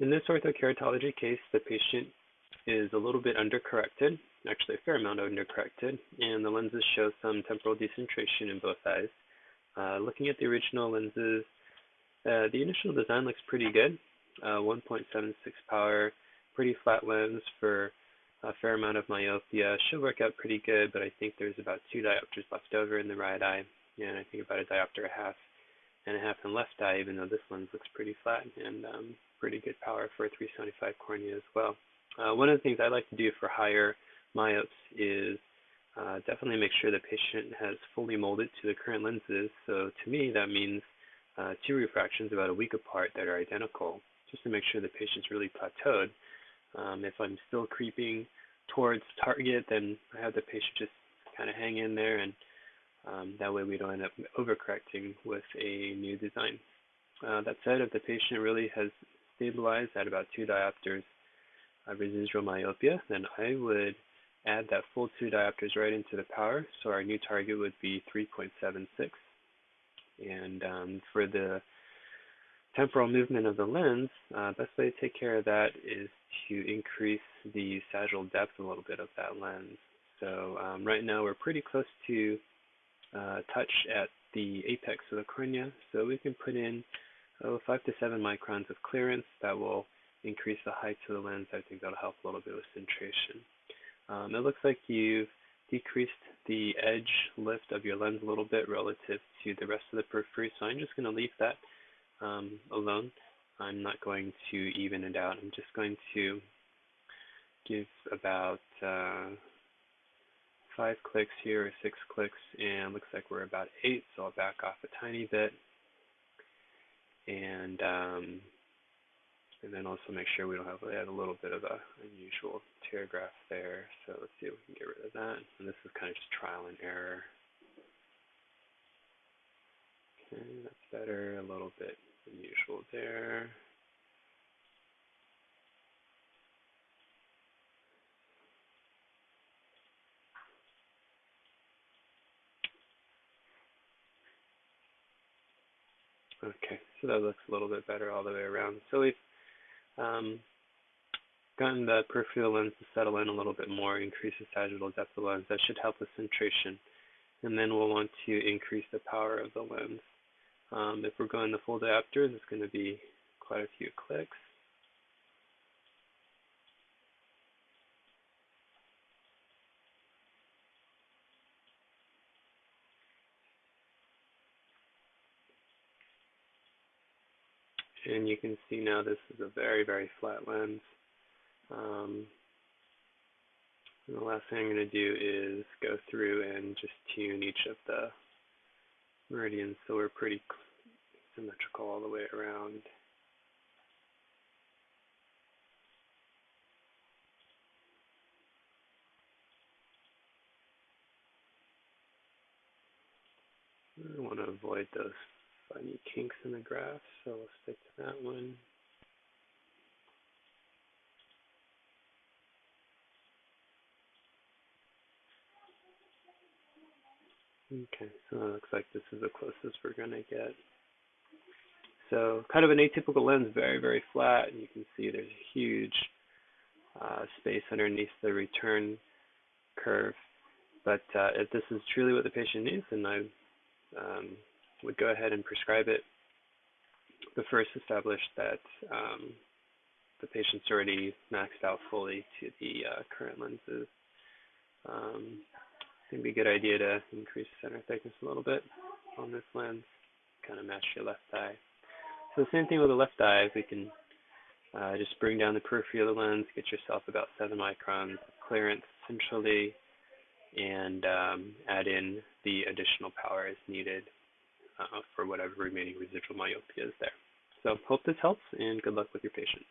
In this orthokeratology case, the patient is a little bit undercorrected, actually a fair amount undercorrected, and the lenses show some temporal decentration in both eyes. Looking at the original lenses, the initial design looks pretty good. 1.76 power, pretty flat lens for a fair amount of myopia. Should work out pretty good, but I think there's about 2 diopters left over in the right eye, and I think about a diopter and a half in the left eye, even though this lens looks pretty flat and pretty good power for a 375 cornea as well. One of the things I like to do for higher myopes is definitely make sure the patient has fully molded to the current lenses. So to me, that means 2 refractions about a week apart that are identical, just to make sure the patient's really plateaued. If I'm still creeping towards target, then I have the patient just kind of hang in there, and that way we don't end up overcorrecting with a new design. That said, if the patient really has stabilized at about 2 diopters of residual myopia, then I would add that full 2 diopters right into the power. So our new target would be 3.76. And for the temporal movement of the lens, best way to take care of that is to increase the sagittal depth a little bit of that lens. So right now we're pretty close to touch at the apex of the cornea, so we can put in 5 to 7 microns of clearance. That will increase the height of the lens. I think that'll help a little bit with centration. It looks like you've decreased the edge lift of your lens a little bit relative to the rest of the periphery, so I'm just going to leave that alone. I'm not going to even it out. I'm just going to give about 5 clicks here or 6 clicks, and looks like we're about 8, so I'll back off a tiny bit, and then also make sure we don't have a little bit of a unusual tear graft there. So let's see if we can get rid of that. And this is kind of just trial and error. Okay, that's better. A little bit unusual there. Okay, so that looks a little bit better all the way around. So we've gotten the peripheral lens to settle in a little bit more, increase the sagittal depth of the lens. That should help with centration. And then we'll want to increase the power of the lens. If we're going the full diopter, it's going to be quite a few clicks. And you can see now this is a very, very flat lens. And the last thing I'm going to do is go through and just tune each of the meridians so we're pretty symmetrical all the way around. I want to avoid those funny kinks in the graph, so we'll stick to that one. Okay, so it looks like this is the closest we're going to get. So kind of an atypical lens, very, very flat, and you can see there's a huge space underneath the return curve. But if this is truly what the patient needs, then I would go ahead and prescribe it, but first establish that the patient's already maxed out fully to the current lenses. It would be a good idea to increase center thickness a little bit on this lens, kind of match your left eye. So the same thing with the left eye. We can just bring down the periphery of the lens, get yourself about 7 microns clearance centrally, and add in the additional power as needed for whatever remaining residual myopia is there. So hope this helps, and good luck with your patient.